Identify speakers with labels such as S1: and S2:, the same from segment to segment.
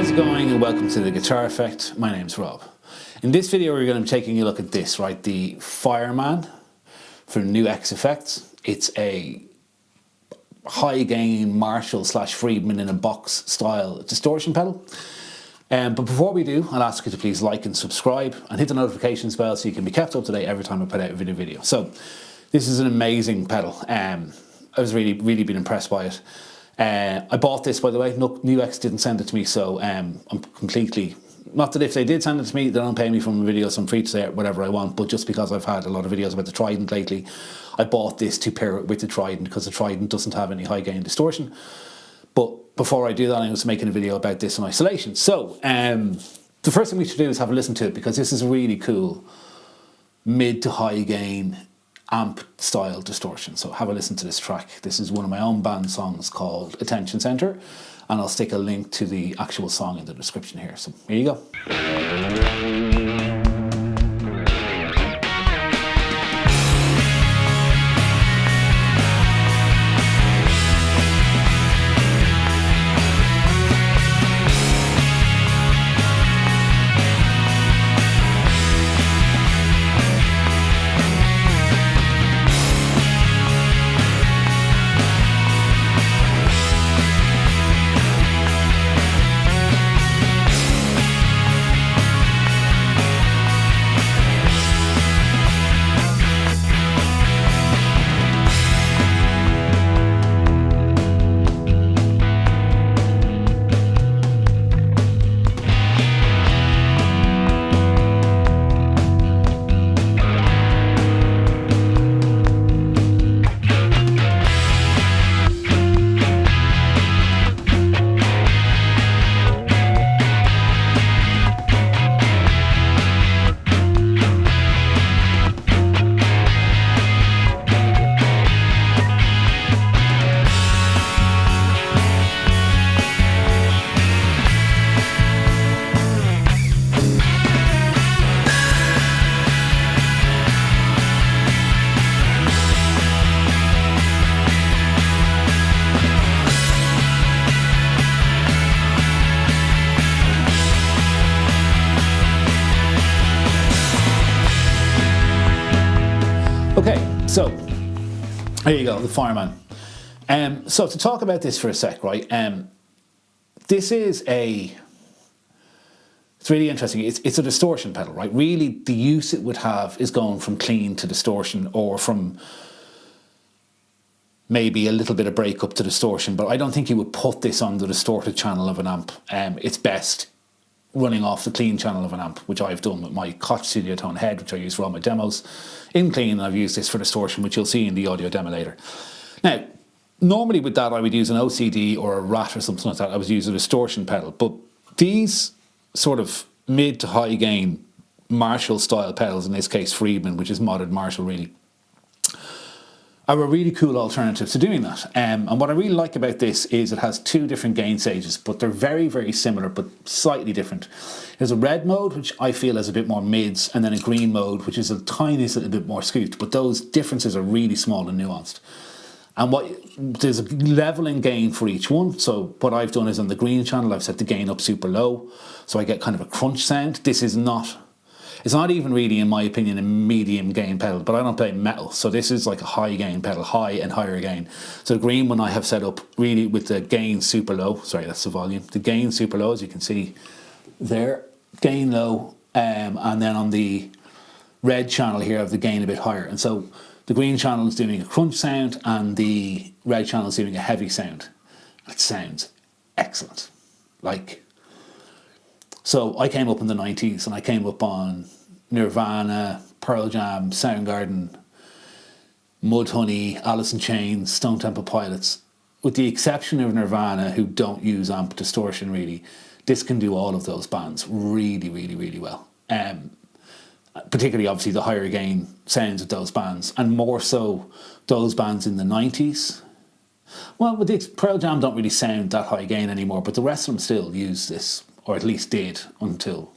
S1: How's it going, and welcome to The Guitar Effect. My name's Rob. In this video we're going to be taking a look at this, right? The Fireman from NUX Effects. It's a high gain Marshall / Friedman in a box style distortion pedal. But before we do, I'll ask you to please like and subscribe and hit the notifications bell so you can be kept up to date every time I put out a video. So this is an amazing pedal. I was really been impressed by it. I bought this, by the way. NUX didn't send it to me, so I'm completely... Not that if they did send it to me, they don't pay me for my videos, so I'm free to say whatever I want, but just because I've had a lot of videos about the Trident lately, I bought this to pair it with the Trident because the Trident doesn't have any high gain distortion. But before I do that, I was making a video about this in isolation. So the first thing we should do is have a listen to it, because this is a really cool mid to high gain amp style distortion. So have a listen to this track. This is one of my own band songs called Attention Center, and I'll stick a link to the actual song in the description here. So here you go. Okay, so there you go, the Fireman. So to talk about this for a sec, right? This is it's really interesting. It's a distortion pedal, right? Really, the use it would have is going from clean to distortion, or from maybe a little bit of breakup to distortion. But I don't think you would put this on the distorted channel of an amp. It's best running off the clean channel of an amp, which I've done with my Koch Studio Tone head, which I use for all my demos. In clean, and I've used this for distortion, which you'll see in the audio demo later. Now, normally with that, I would use an OCD or a Rat or something like that. I would use a distortion pedal. But these sort of mid to high gain Marshall style pedals, in this case Friedman, which is modded Marshall really, are a really cool alternative to doing that. And what I really like about this is it has two different gain stages, but they're very similar, but slightly different. There's a red mode, which I feel is a bit more mids, and then a green mode, which is a tiniest little bit more scooped, but those differences are really small and nuanced. And there's a level in gain for each one. So what I've done is on the green channel, I've set the gain up super low, so I get kind of a crunch sound. This is not... It's not even really, in my opinion, a medium gain pedal, but I don't play metal, so this is like a high gain pedal, high and higher gain. So the green one I have set up really with the gain super low. Sorry, that's the volume. The gain super low, as you can see there, gain low, and then on the red channel here I have the gain a bit higher. And so the green channel is doing a crunch sound, and the red channel is doing a heavy sound. It sounds excellent. So I came up in the 90s, and I came up on Nirvana, Pearl Jam, Soundgarden, Mudhoney, Alice in Chains, Stone Temple Pilots. With the exception of Nirvana, who don't use amp distortion really, this can do all of those bands really well. Particularly, obviously, the higher gain sounds of those bands, and more so those bands in the 90s. Well, with the Pearl Jam don't really sound that high gain anymore, but the rest of them still use this, or at least did, until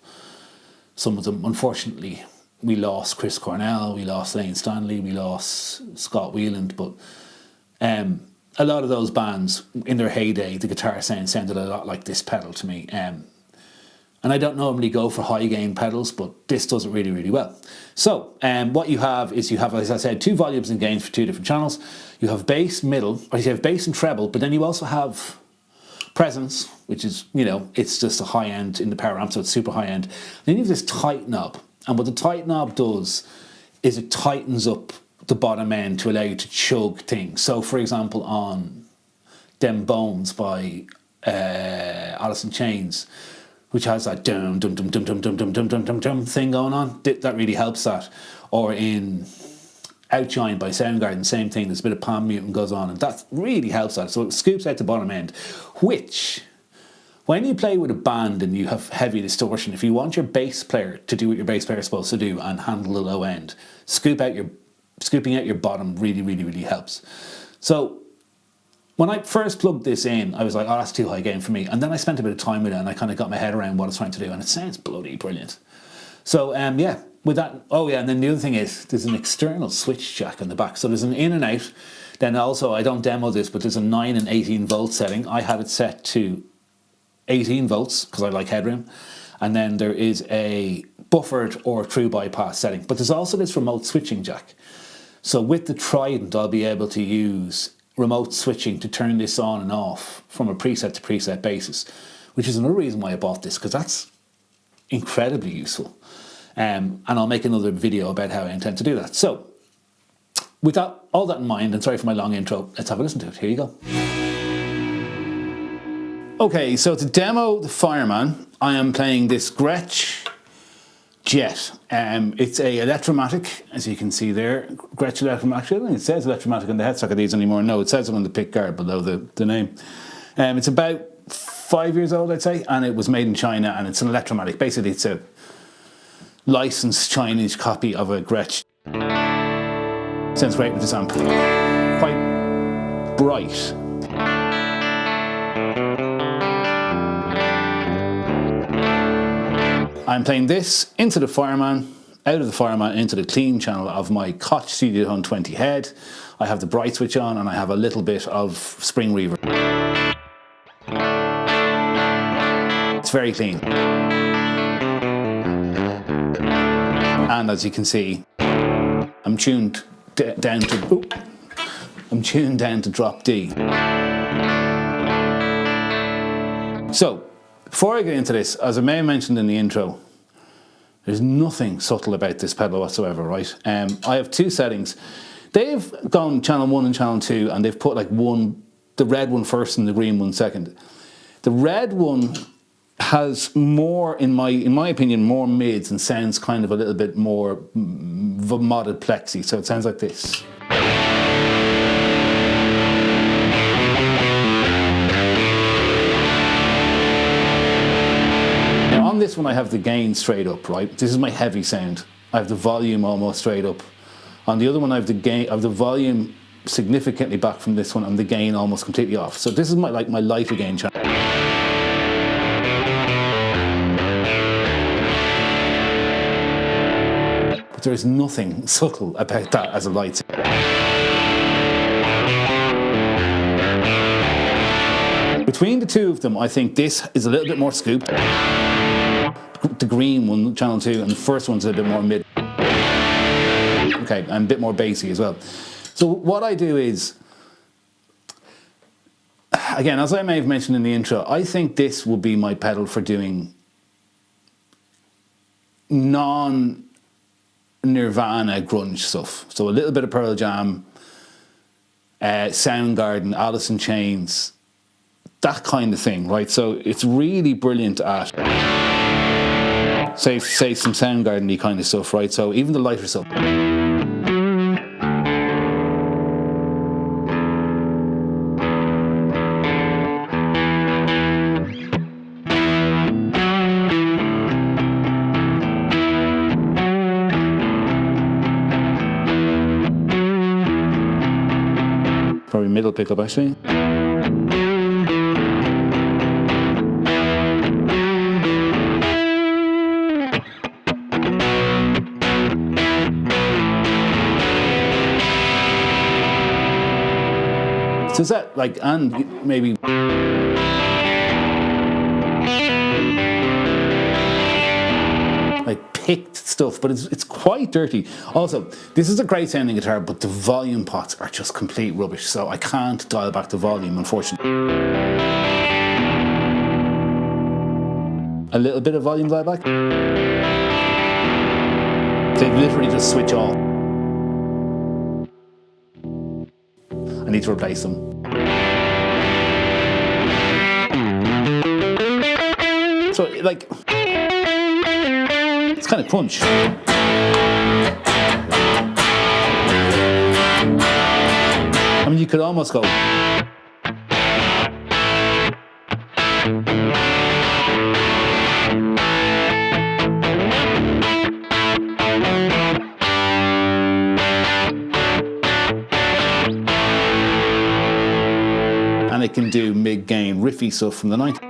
S1: some of them, unfortunately, we lost Chris Cornell, we lost Lane Stanley, we lost Scott Weiland, but a lot of those bands, in their heyday, the guitar sound sounded a lot like this pedal to me. And I don't normally go for high gain pedals, but this does it really, really well. So what you have is, as I said, 2 volumes and gains for 2 different channels. You have bass, middle, or you have bass and treble, but then you also have presence, which is, you know, it's just a high end in the power amp, so it's super high end. Then you have this tight knob, and what the tight knob does is it tightens up the bottom end to allow you to chug things. So for example, on Them Bones by Alice in Chains, which has that dum dum dum dum dum dum dum dum dum dum dum thing going on, that really helps that. Or in Outshine by Soundgarden, same thing, there's a bit of palm muting goes on, and that really helps that. So it scoops out the bottom end, which, when you play with a band and you have heavy distortion, if you want your bass player to do what your bass player is supposed to do and handle the low end, scooping out your bottom really, really, really helps. So when I first plugged this in, I was like, oh, that's too high gain for me. And then I spent a bit of time with it, and I kind of got my head around what it's trying to do, and it sounds bloody brilliant. So yeah, with that, oh yeah, and then the other thing is, there's an external switch jack on the back. So there's an in and out. Then also, I don't demo this, but there's a 9 and 18 volt setting. I had it set to 18 volts because I like headroom. And then there is a buffered or true bypass setting. But there's also this remote switching jack. So with the Trident, I'll be able to use remote switching to turn this on and off from a preset to preset basis, which is another reason why I bought this, because that's incredibly useful. And I'll make another video about how I intend to do that. So with that, all that in mind, and sorry for my long intro, let's have a listen to it. Here you go. Okay, so to demo the Fireman, I am playing this Gretsch Jet. It's a Electromatic, as you can see there. Gretsch Electromatic. I don't think it says Electromatic on the headstock of these anymore. No, it says it on the pick guard below the name. It's about 5 years old, I'd say, and it was made in China, and it's an Electromatic. Basically, it's a licensed Chinese copy of a Gretsch. Sounds great with this amp. Quite bright. I'm playing this into the Fireman, out of the Fireman into the clean channel of my Koch Studiotone 20 head. I have the bright switch on, and I have a little bit of spring reverb. It's very clean. And as you can see, I'm tuned down to drop D. So, before I get into this, as I may have mentioned in the intro, there's nothing subtle about this pedal whatsoever, right? I have 2 settings. They've gone channel 1 and channel 2, and they've put like the red one first and the green one second. The red one has more, in my opinion, more mids and sounds kind of a little bit more modded plexi. So it sounds like this. Now on this one I have the gain straight up, right? This is my heavy sound. I have the volume almost straight up. On the other one I have the volume significantly back from this one and the gain almost completely off. So this is my lighter gain channel. There is nothing subtle about that as a light. Between the 2 of them, I think this is a little bit more scooped. The green one, channel 2, and the first one's a bit more mid. Okay, and a bit more bassy as well. So what I do is, again, as I may have mentioned in the intro, I think this will be my pedal for doing Nirvana grunge stuff. So a little bit of Pearl Jam, Soundgarden, Alice in Chains, that kind of thing, right? So it's really brilliant at, say some Soundgarden-y kind of stuff, right? So even the lighter stuff. Probably middle pickup actually. So is that like, and maybe picked stuff, but it's quite dirty. Also, this is a great sounding guitar, but the volume pots are just complete rubbish, so I can't dial back the volume, unfortunately. A little bit of volume dial back. They literally just switch off. I need to replace them. So, like, it's kind of crunch. I mean, you could almost go. And it can do mid-gain riffy stuff from the 90s.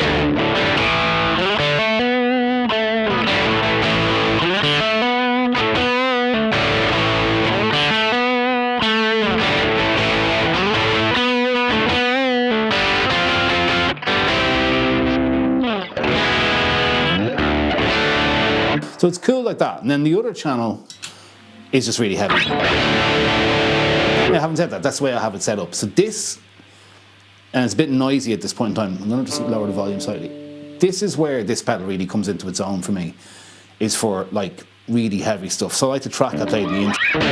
S1: So it's cool like that. And then the other channel is just really heavy. I haven't said that. That's the way I have it set up. So this, and it's a bit noisy at this point in time. I'm going to just lower the volume slightly. This is where this pedal really comes into its own for me, is for like really heavy stuff. So I like the track I played in the intro.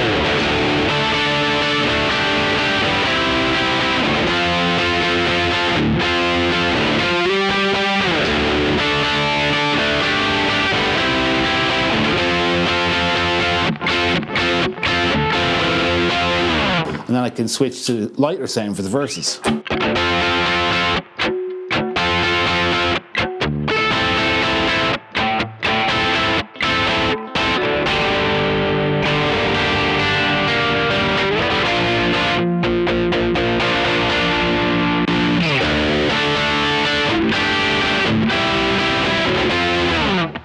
S1: And then I can switch to lighter sound for the verses.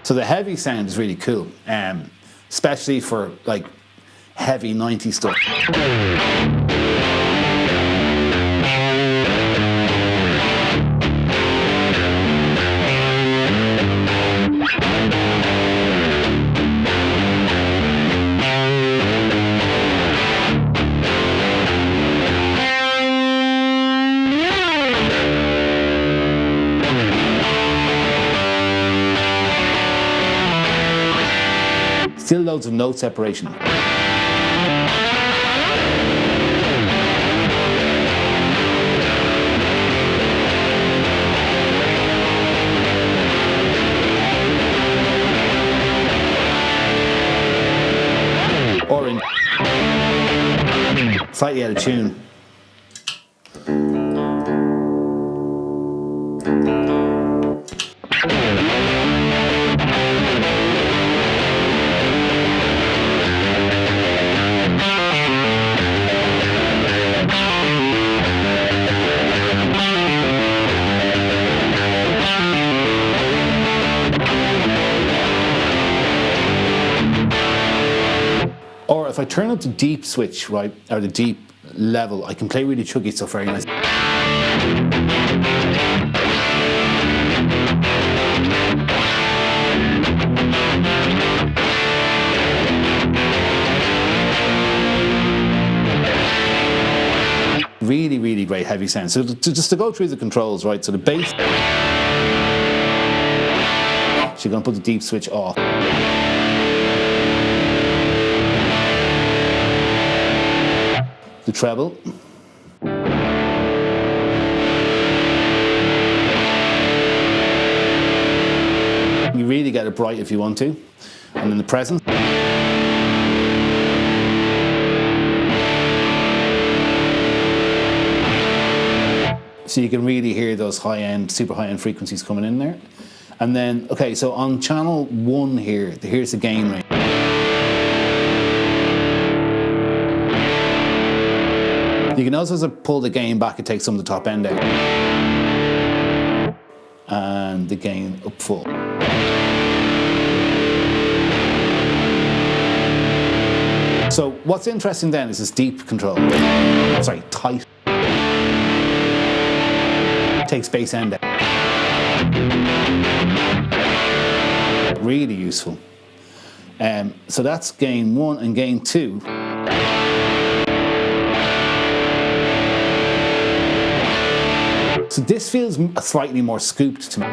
S1: So the heavy sound is really cool, especially for like heavy 90s stuff. Still loads of note separation. Or in slightly out of tune. Or if I turn up the deep switch, right, or the deep level, I can play really chuggy stuff very nice. Really, really great heavy sound. So just to go through the controls, right, so the bass, so you're going to put the deep switch off. The treble. You really get it bright if you want to. And then the presence. So you can really hear those high-end, super high-end frequencies coming in there. And then, okay, so on channel 1 here, here's the gain range. You can also pull the gain back and take some of the top end out. And the gain up full. So what's interesting then is this deep control. Sorry, tight. Takes bass end out. Really useful. So that's gain 1 and gain 2. So this feels slightly more scooped to me.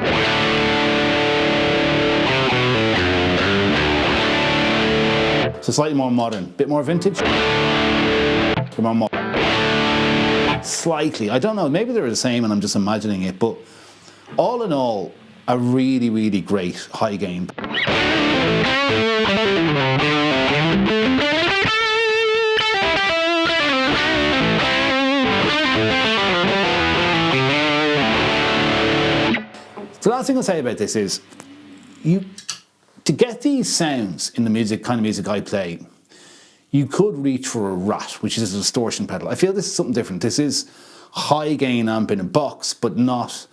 S1: So slightly more modern, bit more vintage. More modern. Slightly, I don't know, maybe they're the same and I'm just imagining it, but all in all, a really, really great high gain. The last thing I'll say about this is, to get these sounds in the kind of music I play, you could reach for a Rat, which is a distortion pedal. I feel this is something different. This is high gain amp in a box, but not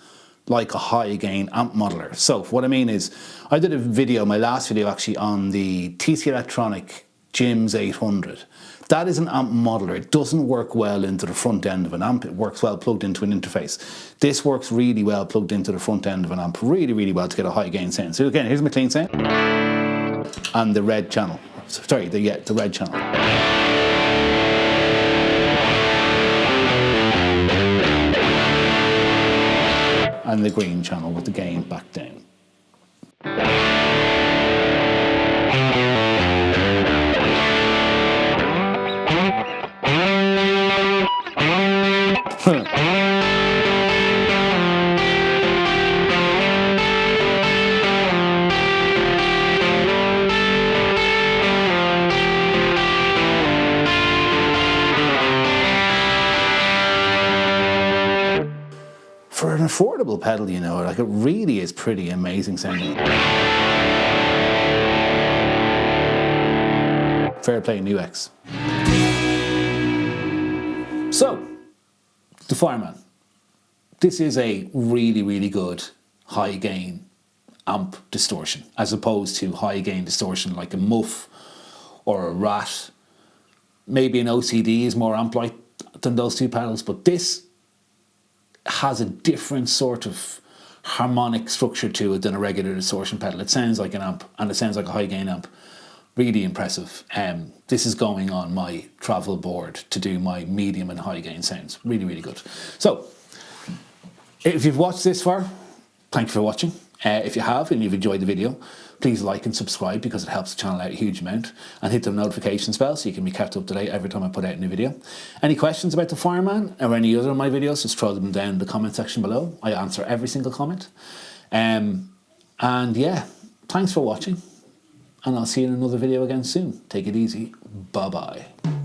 S1: like a high gain amp modeler. So what I mean is, I did a video, my last video actually, on the TC Electronic Jims 800. That is an amp modeler. It doesn't work well into the front end of an amp. It works well plugged into an interface. This works really well plugged into the front end of an amp. Really, really well to get a high gain sound. So again, here's my clean sound. And the red channel. Sorry, the red channel. And the green channel with the gain back down. For an affordable pedal, you know, like, it really is pretty amazing sounding. Fair play, NUX. So, the Fireman. This is a really, really good high gain amp distortion, as opposed to high gain distortion like a Muff or a Rat. Maybe an OCD is more amp-like than those two pedals, but this has a different sort of harmonic structure to it than a regular distortion pedal. It sounds like an amp, and it sounds like a high gain amp. Really impressive. This is going on my travel board to do my medium and high gain sounds. Really, really good. So, if you've watched this far, thank you for watching. If you have and you've enjoyed the video, please like and subscribe, because it helps the channel out a huge amount, and hit the notification bell so you can be kept up to date every time I put out a new video. Any questions about the Fireman or any other of my videos, just throw them down in the comment section below. I answer every single comment. And yeah, thanks for watching, and I'll see you in another video again soon. Take it easy. Bye bye.